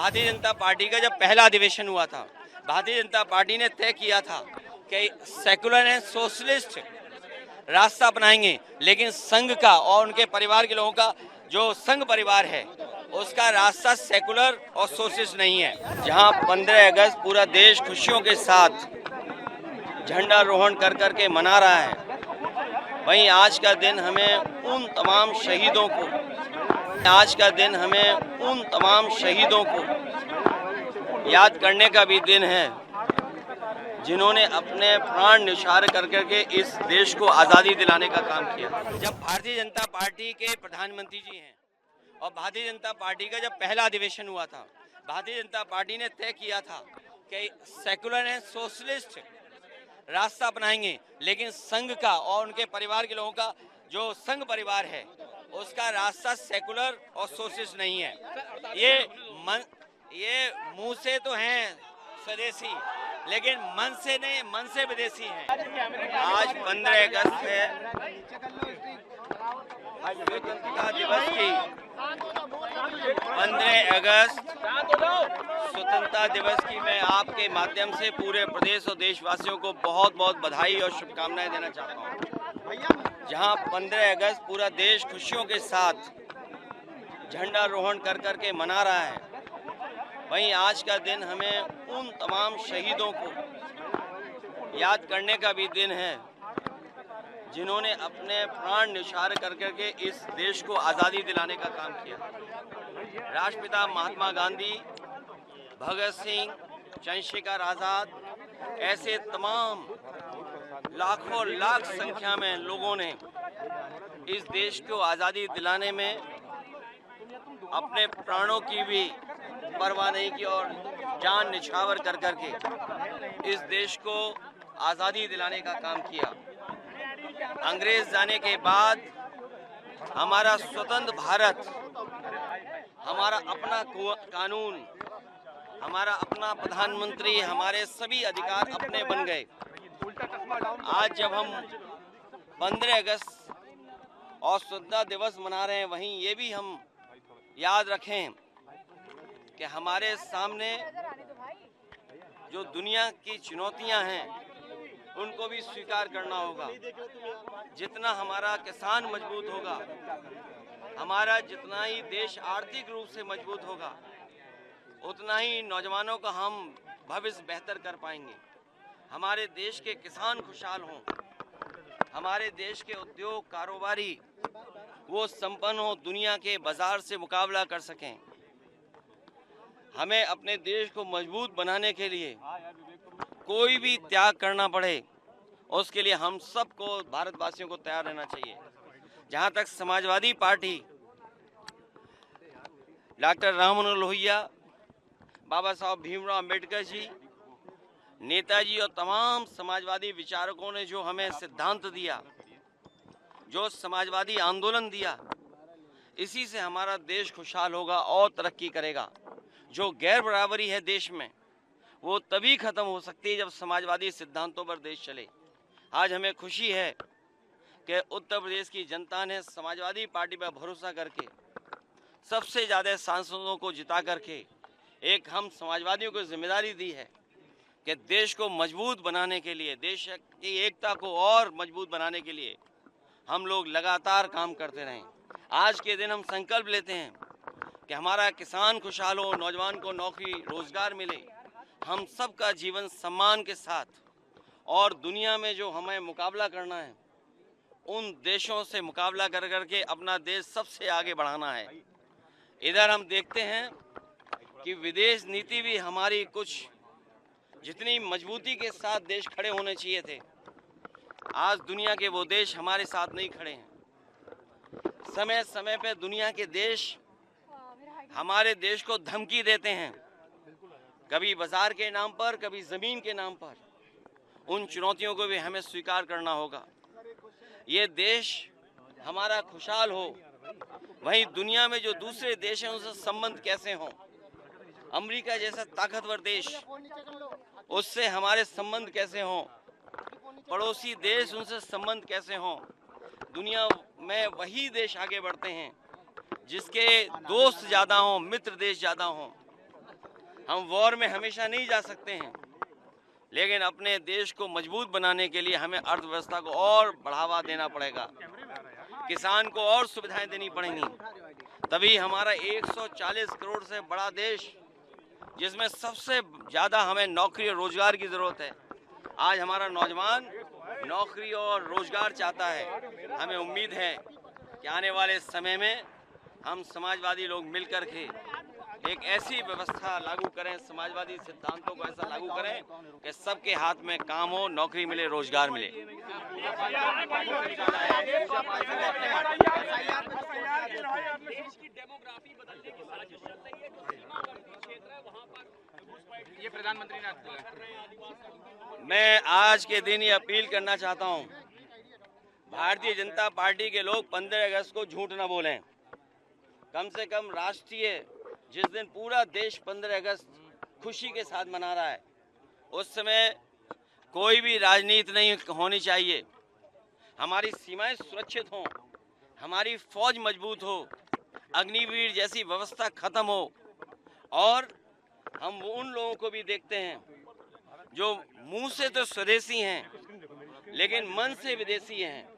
Bharatiya Janata party का जब पहला अधिवेशन हुआ था, भारतीय जनता पार्टी ने तय किया था कि सेकुलर एंड सोशलिस्ट रास्ता अपनाएंगे, लेकिन संघ का और उनके परिवार के लोगों का जो संघ परिवार है उसका रास्ता सेकुलर और सोशलिस्ट नहीं है। जहां 15 अगस्त पूरा देश खुशियों के साथ झंडारोहण कर करके मना रहा है, वहीं आज का दिन हमें उन तमाम शहीदों को याद करने का भी दिन है जिन्होंने अपने प्राण न्यौछावर कर करके इस देश को आज़ादी दिलाने का काम किया। जब भारतीय जनता पार्टी के प्रधानमंत्री जी हैं और भारतीय जनता पार्टी का जब पहला अधिवेशन हुआ था, भारतीय जनता पार्टी ने तय किया था कि सेकुलर एंड सोशलिस्ट रास्ता अपनाएंगे, लेकिन संघ का और उनके परिवार के लोगों का जो संघ परिवार है उसका रास्ता सेकुलर और सोशलिस्ट नहीं है। ये मुंह से तो हैं स्वदेशी, लेकिन मन से नहीं, मन से विदेशी हैं। आज 15 अगस्त है, स्वतंत्रता दिवस की 15 अगस्त स्वतंत्रता दिवस की मैं आपके माध्यम से पूरे प्रदेश और देशवासियों को बहुत बहुत बधाई और शुभकामनाएं देना चाहता हूं। जहां 15 अगस्त पूरा देश खुशियों के साथ झंडारोहण कर करके मना रहा है, वहीं आज का दिन हमें उन तमाम शहीदों को याद करने का भी दिन है जिन्होंने अपने प्राण न्यौछावर कर करके इस देश को आज़ादी दिलाने का काम किया। राष्ट्रपिता महात्मा गांधी, भगत सिंह, चंद्रशेखर आज़ाद, ऐसे तमाम लाखों लाख संख्या में लोगों ने इस देश को आज़ादी दिलाने में अपने प्राणों की भी परवाह नहीं की और जान न्यौछावर कर करके इस देश को आज़ादी दिलाने का काम किया। अंग्रेज जाने के बाद हमारा स्वतंत्र भारत, हमारा अपना कानून, हमारा अपना प्रधानमंत्री, हमारे सभी अधिकार अपने बन गए। आज जब हम 15 अगस्त और स्वतंत्रता दिवस मना रहे हैं, वहीं ये भी हम याद रखें कि हमारे सामने जो दुनिया की चुनौतियां हैं उनको भी स्वीकार करना होगा। जितना हमारा किसान मजबूत होगा, हमारा जितना ही देश आर्थिक रूप से मजबूत होगा, उतना ही नौजवानों का हम भविष्य बेहतर कर पाएंगे। हमारे देश के किसान खुशहाल हों, हमारे देश के उद्योग कारोबारी वो संपन्न हो, दुनिया के बाजार से मुकाबला कर सकें। हमें अपने देश को मजबूत बनाने के लिए कोई भी त्याग करना पड़े, उसके लिए हम सबको, भारतवासियों को तैयार रहना चाहिए। जहां तक समाजवादी पार्टी, डॉक्टर राम मनोहर लोहिया, बाबा साहब भीमराव अम्बेडकर जी, नेताजी और तमाम समाजवादी विचारकों ने जो हमें सिद्धांत दिया, जो समाजवादी आंदोलन दिया, इसी से हमारा देश खुशहाल होगा और तरक्की करेगा। जो गैर बराबरी है देश में, वो तभी खत्म हो सकती है जब समाजवादी सिद्धांतों पर देश चले। आज हमें खुशी है कि उत्तर प्रदेश की जनता ने समाजवादी पार्टी पर भरोसा करके सबसे ज़्यादा सांसदों को जिता करके एक हम समाजवादियों को जिम्मेदारी दी है कि देश को मजबूत बनाने के लिए, देश की एकता को और मजबूत बनाने के लिए हम लोग लगातार काम करते रहें। आज के दिन हम संकल्प लेते हैं कि हमारा किसान खुशहाल हो, नौजवान को नौकरी रोजगार मिले, हम सबका जीवन सम्मान के साथ, और दुनिया में जो हमें मुकाबला करना है उन देशों से मुकाबला कर करके अपना देश सबसे आगे बढ़ाना है। इधर हम देखते हैं कि विदेश नीति भी हमारी कुछ जितनी मजबूती के साथ देश खड़े होने चाहिए थे, आज दुनिया के वो देश हमारे साथ नहीं खड़े हैं। समय समय पे दुनिया के देश हमारे देश को धमकी देते हैं, कभी बाजार के नाम पर, कभी ज़मीन के नाम पर। उन चुनौतियों को भी हमें स्वीकार करना होगा। ये देश हमारा खुशहाल हो, वहीं दुनिया में जो दूसरे देश हैं उनसे संबंध कैसे हों। अमेरिका जैसा ताकतवर देश, उससे हमारे संबंध कैसे हों, पड़ोसी देश उनसे संबंध कैसे हों। दुनिया में वही देश आगे बढ़ते हैं जिसके दोस्त ज़्यादा हों, मित्र देश ज़्यादा हों। हम वॉर में हमेशा नहीं जा सकते हैं, लेकिन अपने देश को मजबूत बनाने के लिए हमें अर्थव्यवस्था को और बढ़ावा देना पड़ेगा, किसान को और सुविधाएं देनी पड़ेंगी, तभी हमारा 140 करोड़ से बड़ा देश, जिसमें सबसे ज़्यादा हमें नौकरी और रोजगार की ज़रूरत है, आज हमारा नौजवान नौकरी और रोजगार चाहता है। हमें उम्मीद है कि आने वाले समय में हम समाजवादी लोग मिलकर के एक ऐसी व्यवस्था लागू करें, समाजवादी सिद्धांतों को ऐसा लागू करें कि सबके हाथ में काम हो, नौकरी मिले, रोजगार मिले। ये प्रधानमंत्री ने मैं आज के दिन ये अपील करना चाहता हूं, भारतीय जनता पार्टी के लोग 15 अगस्त को झूठ न बोलें। कम से कम राष्ट्रीय, जिस दिन पूरा देश 15 अगस्त खुशी के साथ मना रहा है, उस समय कोई भी राजनीति नहीं होनी चाहिए। हमारी सीमाएं सुरक्षित हों, हमारी फौज मजबूत हो, अग्निवीर जैसी व्यवस्था खत्म हो, और हम उन लोगों को भी देखते हैं जो मुंह से तो स्वदेशी हैं लेकिन मन से विदेशी हैं।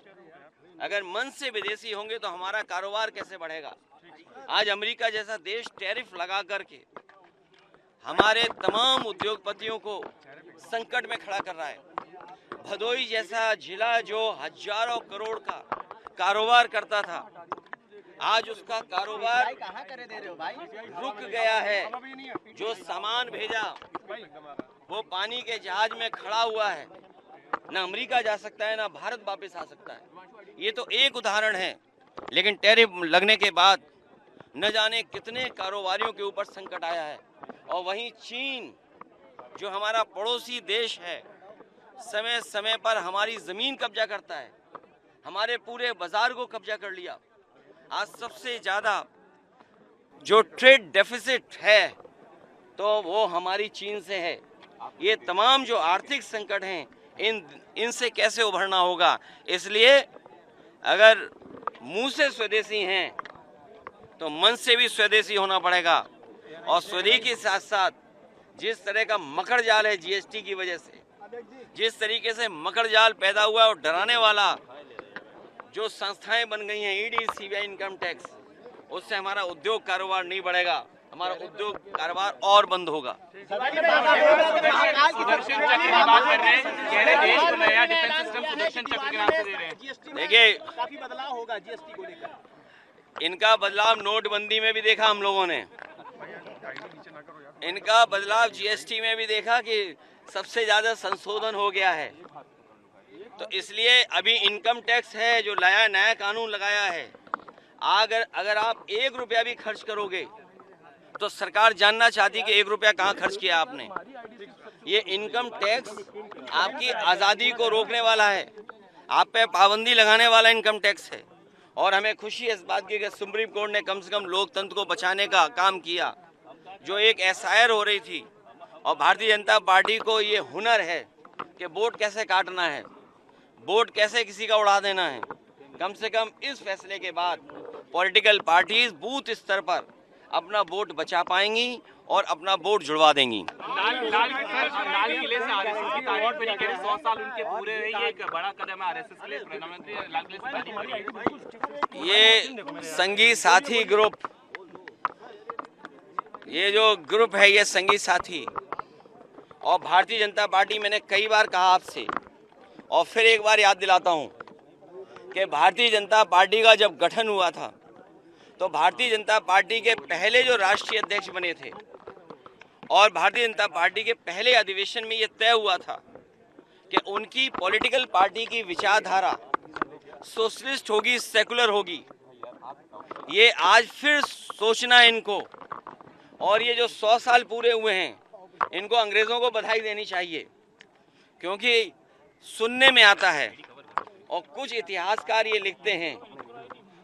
अगर मन से विदेशी होंगे तो हमारा कारोबार कैसे बढ़ेगा? आज अमेरिका जैसा देश टैरिफ लगा करके हमारे तमाम उद्योगपतियों को संकट में खड़ा कर रहा है। भदोई जैसा जिला जो हजारों करोड़ का कारोबार करता था, आज उसका कारोबार रुक गया है। जो सामान भेजा वो पानी के जहाज में खड़ा हुआ है, ना अमेरिका जा सकता है, ना भारत वापस आ सकता है। ये तो एक उदाहरण है, लेकिन टैरिफ लगने के बाद न जाने कितने कारोबारियों के ऊपर संकट आया है। और वहीं चीन जो हमारा पड़ोसी देश है, समय समय पर हमारी ज़मीन कब्जा करता है, हमारे पूरे बाजार को कब्जा कर लिया। आज सबसे ज़्यादा जो ट्रेड डेफिसिट है तो वो हमारी चीन से है। ये तमाम जो आर्थिक संकट हैं, इनसे कैसे उभरना होगा? इसलिए अगर मुंह से स्वदेशी हैं तो मन से भी स्वदेशी होना पड़ेगा। और स्वदेशी के साथ साथ जिस तरह का मकड़ जाल है जीएसटी की वजह से, जिस तरीके से मकड़ जाल पैदा हुआ है और डराने वाला जो संस्थाएं बन गई हैं, ईडी, सीबीआई, इनकम टैक्स, उससे हमारा उद्योग कारोबार नहीं बढ़ेगा, हमारा उद्योग कारोबार और बंद होगा। सुदर्शन चक्र की बात कर रहे हैं, कह रहे देश को नया डिफेंस सिस्टम सुदर्शन चक्र के नाम से दे रहे हैं। देखिए, काफी बदलाव होगा जीएसटी को लेकर। इनका बदलाव नोटबंदी में भी देखा हम लोगों ने, इनका बदलाव जीएसटी में भी देखा कि सबसे ज्यादा संशोधन हो गया है। तो इसलिए अभी इनकम टैक्स है जो नया कानून लगाया है, अगर आप 1 रुपया भी खर्च करोगे तो सरकार जानना चाहती कि 1 रुपया कहाँ खर्च किया आपने। ये इनकम टैक्स आपकी आज़ादी को रोकने वाला है, आप पे पाबंदी लगाने वाला इनकम टैक्स है। और हमें खुशी है इस बात की कि सुप्रीम कोर्ट ने कम से कम लोकतंत्र को बचाने का काम किया। जो एक एसआईआर हो रही थी, और भारतीय जनता पार्टी को ये हुनर है कि वोट कैसे काटना है, वोट कैसे किसी का उड़ा देना है। कम से कम इस फैसले के बाद पॉलिटिकल पार्टीज बूथ स्तर पर अपना वोट बचा पाएंगी और अपना वोट जुड़वा देंगी। लाल किले से आरएसएस की तारीफ करी, कह रहे 100 साल उनके पूरे हुए, ये एक बड़ा कदम है आरएसएस के लिए। प्रधानमंत्री लाल किले से तारीफ करी। ये संगी साथी ग्रुप, ये जो ग्रुप है, ये संगी साथी, और भारतीय जनता पार्टी, मैंने कई बार कहा आपसे और फिर एक बार याद दिलाता हूं कि भारतीय जनता पार्टी का जब गठन हुआ था तो भारतीय जनता पार्टी के पहले जो राष्ट्रीय अध्यक्ष बने थे और भारतीय जनता पार्टी के पहले अधिवेशन में ये तय हुआ था कि उनकी पॉलिटिकल पार्टी की विचारधारा सोशलिस्ट होगी, सेकुलर होगी। ये आज फिर सोचना है इनको, और ये जो 100 साल पूरे हुए हैं, इनको अंग्रेज़ों को बधाई देनी चाहिए, क्योंकि सुनने में आता है और कुछ इतिहासकार ये लिखते हैं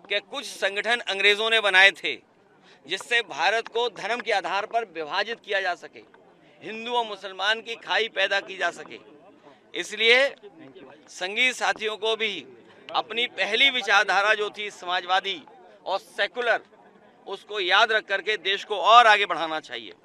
कि कुछ संगठन अंग्रेज़ों ने बनाए थे जिससे भारत को धर्म के आधार पर विभाजित किया जा सके, हिंदू और मुसलमान की खाई पैदा की जा सके। इसलिए संगी साथियों को भी अपनी पहली विचारधारा जो थी समाजवादी और सेकुलर, उसको याद रख करके देश को और आगे बढ़ाना चाहिए।